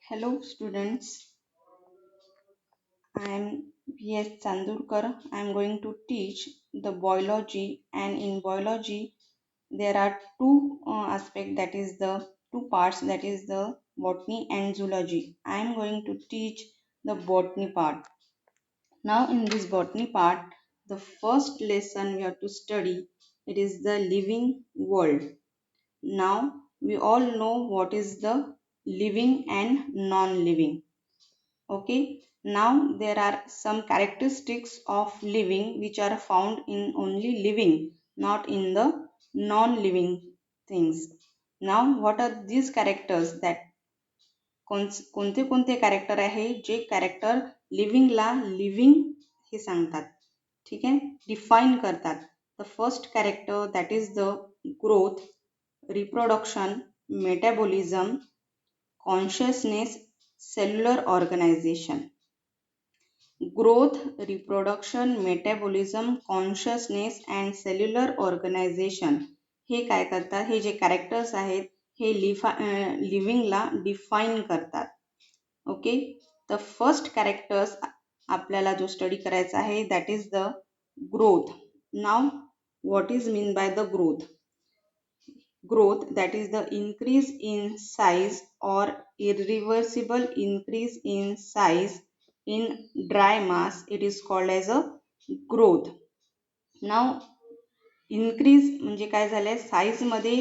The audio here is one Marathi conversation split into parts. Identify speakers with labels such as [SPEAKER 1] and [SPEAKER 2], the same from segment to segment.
[SPEAKER 1] Hello students, I am P.S. Chandurkar. I am going to teach the biology, and in biology there are two aspects, that is the two parts, that is the botany and zoology. I am going to teach the botany part. Now in this botany part, the first lesson we have to study, it is the living world. Now we all know what is the living and non-living. Okay, now there are some characteristics of living which are found in only living, not in the non-living things. Now, what are these characters? that कोणते कोणते कॅरेक्टर आहे जे कॅरेक्टर लिव्हिंगला लिव्हिंग हे सांगतात. ठीक आहे, डिफाईन करतात. The first character that is the growth, reproduction, metabolism, consciousness, cellular organisation. Growth, reproduction, metabolism, consciousness and cellular organisation हे काय करतात, हे जे कॅरेक्टर्स आहेत हे लिव्हिंगला डिफाईन करतात. ओके, द फर्स्ट कॅरेक्टर्स आपल्याला जो स्टडी करायचा आहे that is the growth. Now what is mean by the growth? Growth, that is the increase in size or irreversible increase in size in dry mass, it is called as a growth. Now increase म्हणजे काय झालंय, साईज मध्ये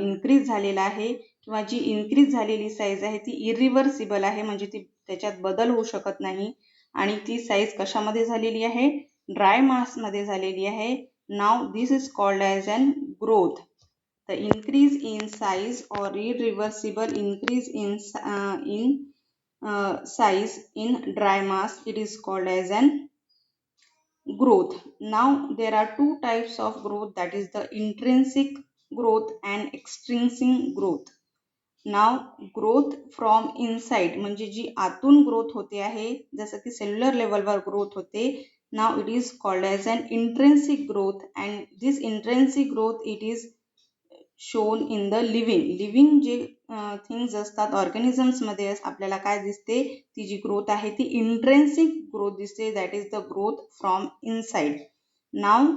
[SPEAKER 1] इन्क्रीज झालेला आहे किंवा जी इन्क्रीज झालेली साईज आहे ती इरिव्हर्सिबल आहे, म्हणजे ती त्याच्यात बदल होऊ शकत नाही. आणि ती साईज कशामध्ये झालेली आहे, ड्राय मास मध्ये झालेली आहे. Now this is called as an growth. The increase in size or irreversible increase in size in dry mass, it is called as an growth. Now there are two types of growth, that is the intrinsic growth and extrinsic growth. Now growth from inside म्हणजे जी आतून ग्रोथ होते आहे, जसं की सेल्युलर लेवलवर ग्रोथ होते. Now it is called as an intrinsic growth, and this intrinsic growth it is shown in the living जे थिंग्स असतात ऑर्गॅनिझम्स मध्ये आपल्याला काय दिसते, ती जी ग्रोथ आहे ती इंट्रेन्सिक ग्रोथ दिसते, that is the growth from inside. Now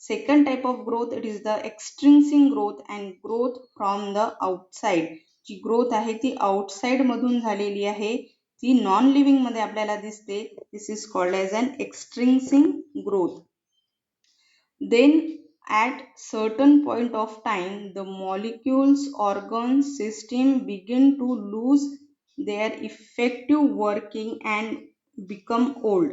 [SPEAKER 1] second type of growth it is the extrinsic growth and growth from the outside. जी ग्रोथ आहे ती आउटसाइड मधून झालेली आहे, ती नॉन लिव्हिंग मध्ये आपल्याला दिसते. This is called as an extrinsic growth. Then at certain point of time the molecules, organs, system begin to lose their effective working and become old.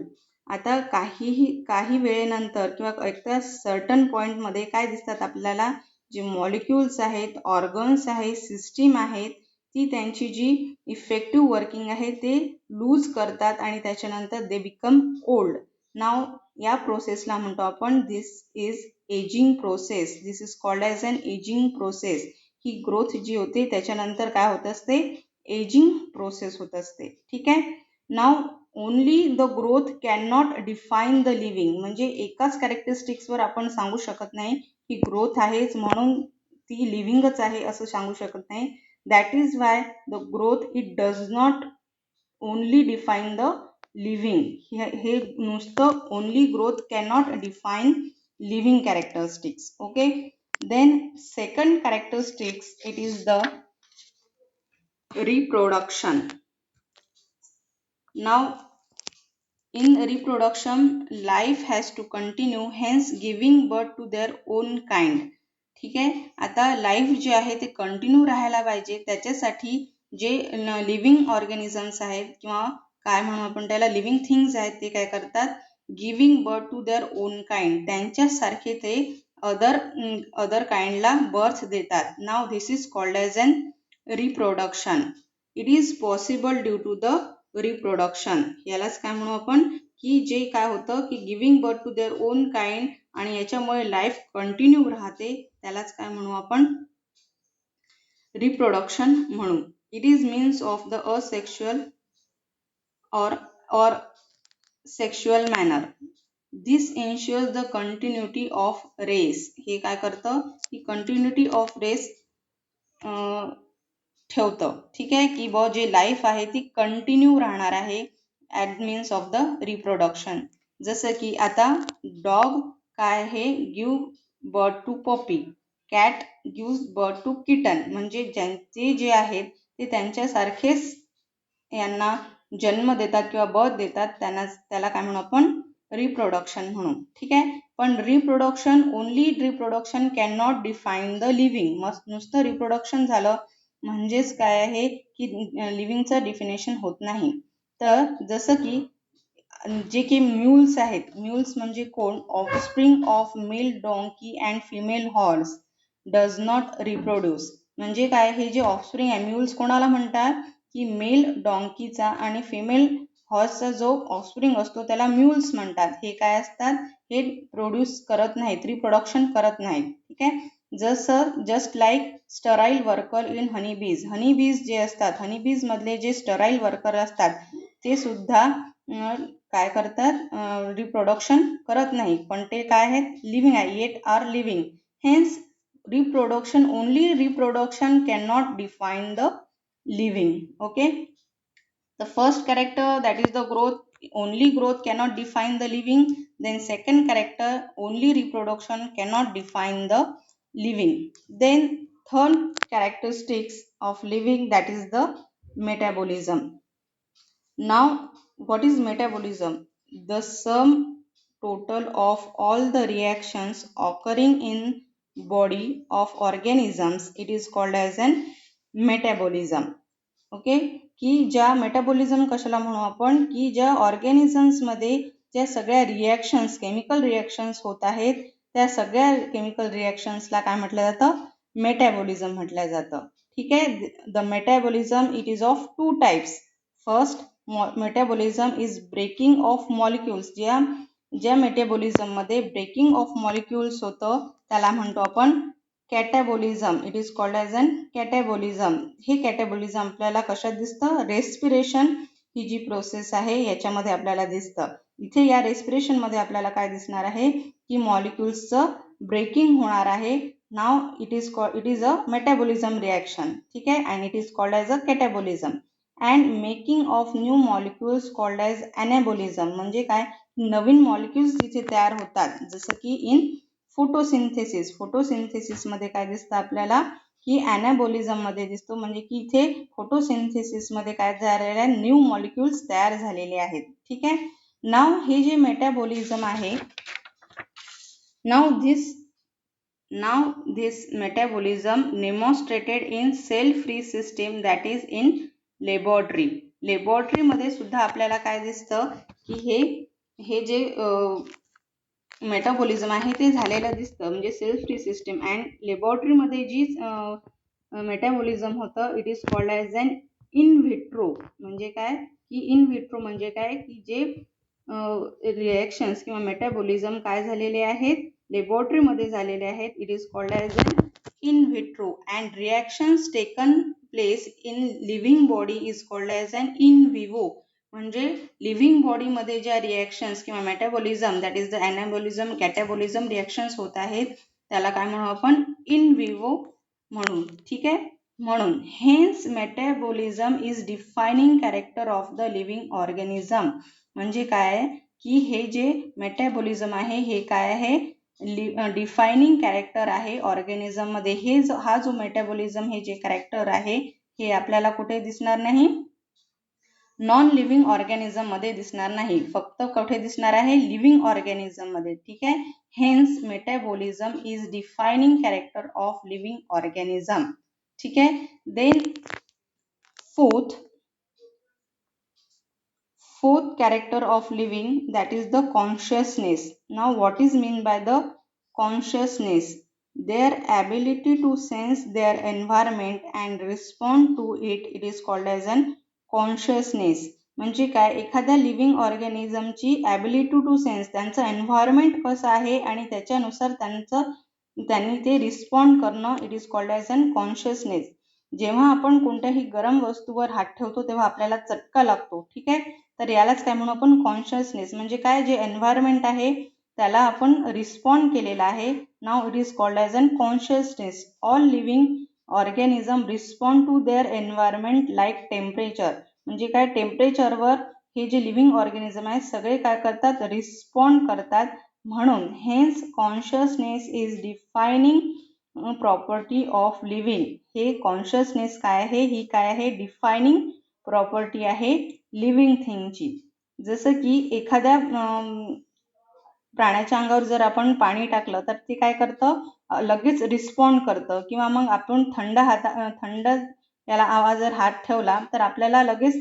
[SPEAKER 1] आता काही वेळेनंतर किंवा एका सर्टन पॉइंट मध्ये काय दिसतात आपल्याला, जे मॉलिक्युल्स आहेत, ऑर्गन्स आहेत, सिस्टीम आहेत, ती त्यांची जी इफेक्टिव्ह वर्किंग आहे ते लूज करतात आणि त्याच्यानंतर दे बिकम ओल्ड. नाव या प्रोसेसला म्हणतो आपण this is ageing process. This is called as an ageing process. ही ग्रोथ जी होते त्याच्यानंतर काय होत असते, एजिंग प्रोसेस होत असते. ठीक आहे. Now only the growth can not define the living, म्हणजे एकाच कॅरेक्टरिस्टिक्सवर आपण सांगू शकत नाही की ग्रोथ आहेच म्हणून ती लिव्हिंगच आहे असं सांगू शकत नाही. That is why the growth it does not only define the living. हे नुसतं only growth cannot define living characteristics. Okay, then second characteristics it is the reproduction. Now in reproduction life has to continue, hence giving birth to their own kind. ठीक आहे. आता लाईफ जे आहे ते कंटिन्यू राहायला पाहिजे, त्याच्यासाठी जे लिव्हिंग ऑर्गॅनिझम्स आहेत किंवा काय म्हणू आपण त्याला लिव्हिंग थिंग्स आहेत, ते काय करतात, giving birth to their own kind, त्यांच्यासारखे ते अदर काइंडला बर्थ देतात. Now this is called as an reproduction. It is possible due to the reproduction. यालाच काय म्हणू आपण, की जे काय होतं की giving birth to their own kind आणि याच्यामुळे लाईफ कंटिन्यू राहते, त्यालाच काय म्हणू आपण, रिप्रोडक्शन म्हणू. It is means of the asexual or sexual manner. This ensures the continuity of race. हे काय करतं की continuity of race ठेवतं. ठीक आहे, की ब जे लाईफ आहे ती कंटिन्यू राहणार आहे at means of the reproduction. जसं की आता डॉग काय आहे, give birth to puppy, cat gives birth to kitten, म्हणजे ज्यांचे जे आहेत ते त्यांच्यासारखेच यांना जन्म देतात किंवा बर्थ देतात, त्याला काय म्हणू आपण, रिप्रोडक्शन म्हणू. ठीक आहे, पण reproduction, only reproduction can not define the living. मग नुसतं रिप्रोडक्शन झालं म्हणजेच काय आहे की लिव्हिंगचं डिफिनेशन होत नाही. तर जसं की जे की म्यूल्स आहेत, म्यूल्स म्हणजे कोण, offspring of male donkey and female horse does not reproduce. म्हणजे काय, हे जे ऑफस्प्रिंग आहे म्यूल्स कोणाला म्हणतात, की मेल डॉंकीचा आणि फिमेल हॉर्सचा जो ऑफस्प्रिंग असतो त्याला म्यूल्स म्हणतात. हे काय असतात, हे प्रोड्यूस करत नाहीत, रिप्रोडक्शन करत नाहीत. ठीक आहे, जसं just like sterile worker in honey bees. Honey बीज जे असतात, हनी बीज मधले जे स्टराईल वर्कर असतात ते सुद्धा काय करतात, रिप्रोडक्शन करत नाही, पण ते काय आहेत, लिव्हिंग आहे, yet are living. Hence reproduction, only reproduction cannot define the living. Okay, the first character, that is the growth, only growth cannot define the living. Then second character, only reproduction cannot define the living. Then third characteristics of living, that is the metabolism. Now what is metabolism? The sum total of all the reactions occurring in body of organisms, it is called as an metabolism. Okay, की ज्या मेटाबॉलिझम कशाला म्हणू आपण, की ज्या ऑर्गॅनिझम्स मध्ये ज्या सगळ्या रिॲक्शन्स, केमिकल रिॲक्शन्स होत आहेत, त्या सगळ्या केमिकल रिॲक्शन्सला काय म्हटलं जातं, मेटाबॉलिझम म्हटलं जातं. ठीक आहे, the metabolism it is of two types. First metabolism is breaking of molecules. ज्या मेटाबॉलिझम मध्ये ब्रेकिंग ऑफ मॉलिक्युल्स होतं त्याला म्हणतो आपण catabolism. It is called as an catabolism. हे कॅटाबॉलिझम आपल्याला कशात दिसतं, रेस्पिरेशन ही जी प्रोसेस आहे याच्यामध्ये आपल्याला दिसतं. इथे या रेस्पिरेशन मध्ये आपल्याला काय दिसणार आहे, की मॉलिक्युल्सचं ब्रेकिंग होणार आहे. नाव it is a metabolism reaction. ठीक आहे, and it is called as a catabolism. And making of new molecules called as anabolism. म्हणजे काय, नवीन मॉलिक्युल्स जिथे तयार होतात, जसं की इन फोटोसिंथेसिस. फोटोसिंथेसिस मध्ये काय दिसतं आपल्याला, की ॲनाबॉलिझम मध्ये दिसतो, म्हणजे की इथे फोटोसिंथेसिस मध्ये काय झालेलं आहे, न्यू मॉलिक्युल्स तयार झालेले आहेत. ठीक आहे, नाव हे जे मेटाबॉलिझम आहे, now this metabolism demonstrated in cell free system, that is in laboratory. Laboratory मध्ये सुद्धा आपल्याला काय दिसतं, की हे जे मेटाबॉलिझम आहे ते झालेलं दिसतं, म्हणजे सेल फ्री सिस्टीम. अँड लेबॉरेटरीमध्ये जी मेटाबॉलिझम होतं, it is called as an in vitro. म्हणजे काय, की इन व्हिट्रो म्हणजे काय, की जे रिॲक्शन्स किंवा मेटाबॉलिझम काय झालेले आहेत, लेबॉरेटरीमध्ये झालेले आहेत, it is called as an in vitro. And reactions taken place in living body is called as an in vivo. म्हणजे लिव्हिंग बॉडीमध्ये ज्या रिॲक्शन्स किंवा metabolism, that is the anabolism, catabolism reactions होत आहेत त्याला काय म्हणू आपण, इन विवो म्हणून. ठीक आहे, म्हणून hence metabolism is defining character of the living organism. म्हणजे काय, की हे जे मेटाबॉलिझम आहे हे काय आहे, डिफायनिंग कॅरेक्टर आहे ऑर्गॅनिझम मध्ये. हा जो मेटाबॉलिझम हे जे कॅरेक्टर आहे हे आपल्याला कुठे दिसणार नाही, नॉन लिव्हिंग ऑर्गॅनिझम मध्ये दिसणार नाही, फक्त कुठे दिसणार आहे, लिव्हिंग ऑर्गॅनिझम मध्ये. ठीक आहे, hence metabolism is defining character of living organism. ठीक आहे, then fourth character of living, that is the consciousness. Now what is mean by the consciousness? Their ability to sense their environment and respond to it, it is called as an consciousness. म्हणजे काय, एखाद्या लिव्हिंग ऑर्गॅनिझमची ॲबिलिटी टू सेन्स, त्यांचं एन्व्हायरमेंट कसं आहे आणि त्याच्यानुसार त्यांनी ते रिस्पॉन्ड करणं, it is called as an consciousness. जेव्हा आपण कोणत्याही गरम वस्तूवर हात ठेवतो तेव्हा आपल्याला चटका लागतो. ठीक आहे, तर यालाच काय म्हणू आपण, कॉन्शियसनेस. म्हणजे काय, जे एन्व्हायरमेंट आहे त्याला आपण रिस्पॉन्ड केलेला आहे. नाव it is called as an consciousness. All living organism respond to their environment like temperature. म्हणजे काय, टेम्परेचरवर हे जे लिव्हिंग ऑर्गॅनिझम आहेत सगळे काय करतात, रिस्पॉन्ड करतात. म्हणून hence consciousness is defining property of living. हे कॉन्शियसनेस काय आहे, ही काय आहे, डिफायनिंग प्रॉपर्टी आहे लिव्हिंग थिंगची. जसं की एखाद्या प्राण्याच्या अंगावर जर आपण पाणी टाकलं तर ते काय करतं, लगेच रिस्पॉन्ड करतं. किंवा मग आपण थंड याला आवाजावर हात ठेवला तर आपल्याला लगेच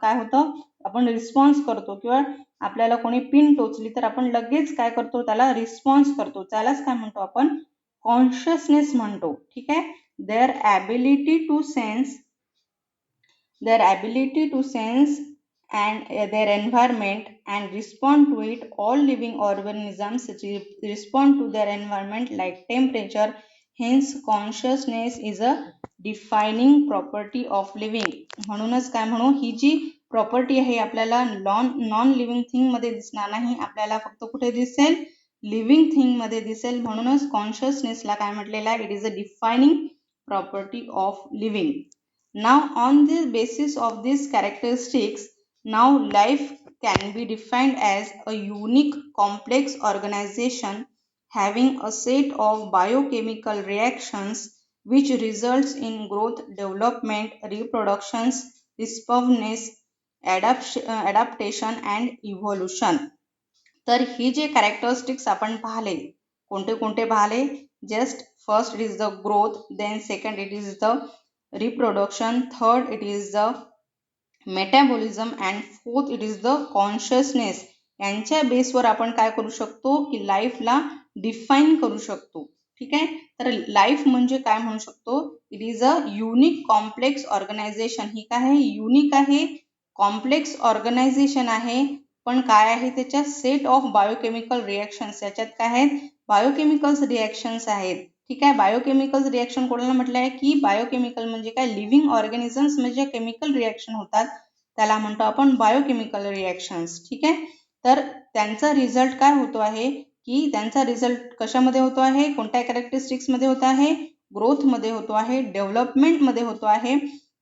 [SPEAKER 1] काय होतं, आपण रिस्पॉन्स करतो. किंवा आपल्याला कोणी पिन टोचली तर आपण लगेच काय करतो, त्याला रिस्पॉन्स करतो. त्यालाच काय म्हणतो आपण, कॉन्शियसनेस म्हणतो. ठीक आहे. Their ability to sense and their environment and respond to it. All living organisms respond to their environment like temperature. Hence consciousness is a defining property of living. म्हणूनच काय म्हणू, ही जी प्रॉपर्टी आहे आपल्याला नॉन लिव्हिंग थिंग मध्ये दिसणार नाही, आपल्याला फक्त कुठे दिसेल, लिव्हिंग थिंग मध्ये दिसेल. म्हणूनच कॉन्शियसनेसला काय म्हटलेलं आहे, it is a defining property of living. Now on the basis of these characteristics, now life can be defined as a unique complex organization having a set of biochemical reactions which results in growth, development, reproductions, responsiveness, adaptation and evolution. तर ही जे कॅरेक्टरिस्टिक्स आपण पाहिले, कोणते कोणते पाहिले, just first it is the growth, then second it is the reproduction, third it is the metabolism and fourth it is the consciousness. यांच्या बेसवर आपण काय करू शकतो, की लाईफला डिफाईन करू शकतो. ठीक आहे. तर लाईफ म्हणजे काय म्हणू शकतो, it is a unique complex organisation. ही काय आहे, युनिक आहे, कॉम्प्लेक्स ऑर्गनायझेशन आहे. पण काय आहे, त्याच्या सेट ऑफ बायोकेमिकल रिॲक्शन्स, याच्यात काय आहेत, बायोकेमिकल्स रिॲक्शन्स आहेत. ठीक आहे. बायोकेमिकल्स रिॲक्शन कोणाला म्हटलं आहे, की बायोकेमिकल म्हणजे काय, लिव्हिंग ऑर्गॅनिझम्स म्हणजे केमिकल रिॲक्शन होतात त्याला म्हणतो आपण बायोकेमिकल रिॲक्शन्स. ठीक आहे. तर त्यांचा रिझल्ट काय होतो आहे, की त्यांचा रिझल्ट कशामध्ये होतो आहे, कोणत्या कॅरेक्टरिस्टिक्स मध्ये होतो आहे, ग्रोथ मध्ये होतो आहे, डेव्हलपमेंट मध्ये होतो आहे,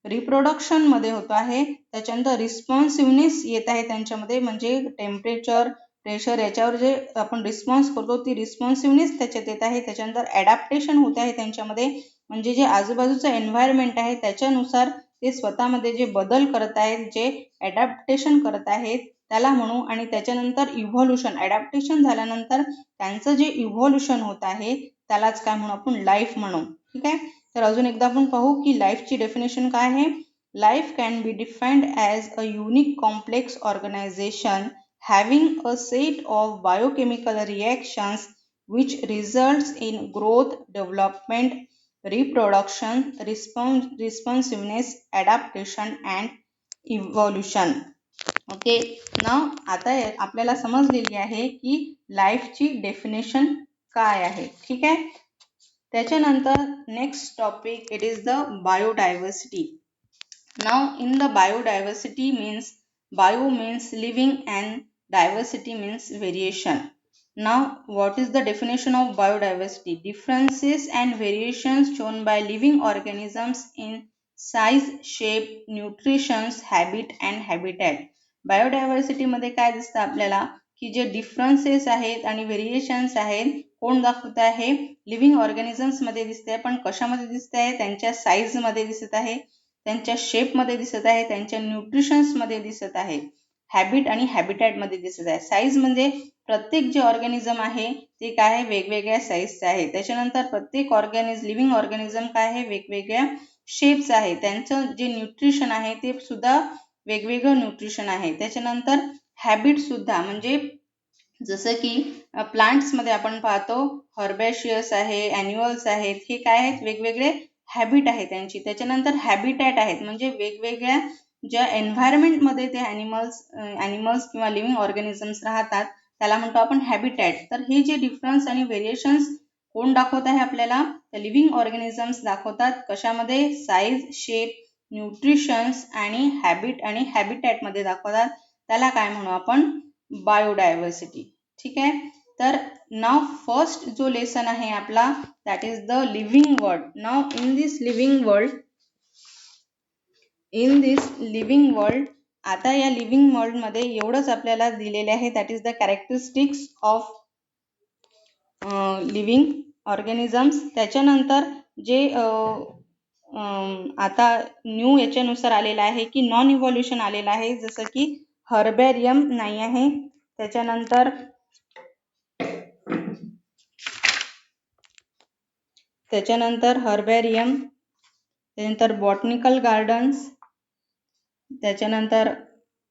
[SPEAKER 1] रिप्रोडक्शन मध्ये होतो आहे. त्याच्यानंतर रिस्पॉन्सिव्हनेस येत आहे त्यांच्यामध्ये, म्हणजे टेम्परेचर, प्रेशर याच्यावर जे आपण रिस्पॉन्स करतो ती रिस्पॉन्सिव्हनेस त्याच्यात येत आहे. त्याच्यानंतर ॲडॅप्टेशन होत आहे त्यांच्यामध्ये, म्हणजे जे आजूबाजूचं एन्व्हायरमेंट आहे त्याच्यानुसार ते स्वतःमध्ये जे बदल करत आहेत, जे ॲडॅप्टेशन करत आहेत त्याला म्हणू. आणि त्याच्यानंतर इव्हॉल्युशन, ॲडॅप्टेशन झाल्यानंतर त्यांचं जे इव्हॉल्युशन होत आहे त्यालाच काय म्हणू आपण, लाईफ म्हणू. ठीक आहे. तर अजून एकदा आपण पाहू की लाईफची डेफिनेशन काय आहे. Life can be defined as a unique complex organisation having a set of biochemical reactions which results in growth, development, reproduction, responsiveness, adaptation and evolution. Okay. Now आता आपल्याला समजलेली आहे की लाईफची डेफिनेशन काय आहे. ठीक आहे. त्याच्यानंतर next topic, it is the biodiversity. Now in the biodiversity means, bio means living and diversity means variation. Now what is the definition of biodiversity? Differences and variations shown by living organisms in size, shape, nutrition, habit and habitat. Biodiversity मध्ये काय दिसतं आपल्याला, की जे डिफरन्सेस आहेत आणि व्हेरिएशन्स आहेत कोण दाखवत आहे, लिव्हिंग ऑर्गॅनिझम्स मध्ये दिसते. पण कशामध्ये दिसत आहे, त्यांच्या साईज मध्ये दिसत आहे, त्यांच्या शेपमध्ये दिसत आहे, त्यांच्या न्यूट्रिशन्समध्ये दिसत आहे, हॅबिट आणि हॅबिटॅटमध्ये दिसत आहे. साईज म्हणजे प्रत्येक जे ऑर्गॅनिझम आहे ते काय आहे, वेगवेगळ्या साईजचं आहे. त्याच्यानंतर प्रत्येक लिव्हिंग ऑर्गॅनिझम काय आहे, वेगवेगळ्या शेपचं आहे. त्यांचं जे न्यूट्रिशन आहे ते सुद्धा वेगवेगळं न्यूट्रिशन आहे. त्याच्यानंतर हॅबिट सुद्धा, म्हणजे जसं की प्लांट्समध्ये आपण पाहतो हर्बॅशियस आहे, ॲन्युअल्स आहेत, हे काय आहेत, वेगवेगळे हॅबिट आहे त्यांची. त्याच्यानंतर हॅबिटॅट आहेत, म्हणजे वेगवेगळ्या ज्या एन्व्हायरमेंटमध्ये ते ॲनिमल्स किंवा लिव्हिंग ऑर्गॅनिझम्स राहतात त्याला म्हणतो आपण हॅबिटॅट. तर हे जे डिफरन्स आणि व्हेरिएशन्स कोण दाखवत आहे आपल्याला, तर लिव्हिंग ऑर्गॅनिझम्स दाखवतात. कशामध्ये, साईज, शेप, न्यूट्रिशन्स आणि हॅबिट आणि हॅबिटॅटमध्ये दाखवतात. त्याला काय म्हणू आपण, बायोडायव्हर्सिटी. ठीक आहे. तर नाव फर्स्ट जो लेसन आहे आपला that is the living world. Now in this living world आता या लिव्हिंग वर्ल्डमध्ये एवढंच आपल्याला दिलेले आहे that is the characteristics of living organisms. त्याच्यानंतर जे आता न्यू याच्यानुसार आलेलं आहे की नॉन इव्हॉल्युशन आलेलं आहे, जसं की हर्बेरियम नाही आहे. त्याच्यानंतर हर्बेरियम, त्याच्यानंतर बॉटनिकल गार्डन्स, त्याच्यानंतर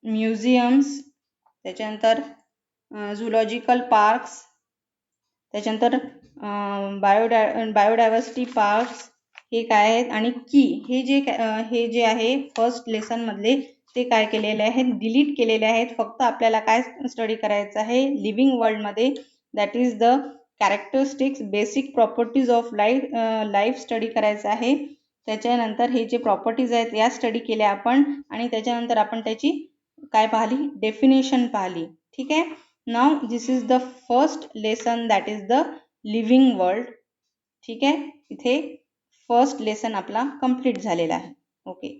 [SPEAKER 1] म्युझियम्स, त्याच्यानंतर झुलॉजिकल पार्क्स, त्याच्यानंतर बायोडायव्हर्सिटी पार्क्स हे काय आहेत, आणि की हे जे आहे फर्स्ट लेसन मधले ते काय केलेले आहेत, डिलीट केलेले आहेत. फक्त आपल्याला काय स्टडी करायचं आहे लिव्हिंग वर्ल्ड मध्ये that is the characteristics basic properties of life study करायचं आहे. त्याच्यानंतर हे जे प्रॉपर्टीज आहेत या स्टडी केल्या आपण, आणि त्याच्यानंतर आपण त्याची काय पाहिली, डेफिनेशन पाहिली. ठीक आहे. Now this is the first lesson that is the living world. ठीक आहे. इथे फर्स्ट लेसन आपला कंप्लीट झालेला आहे. ओके.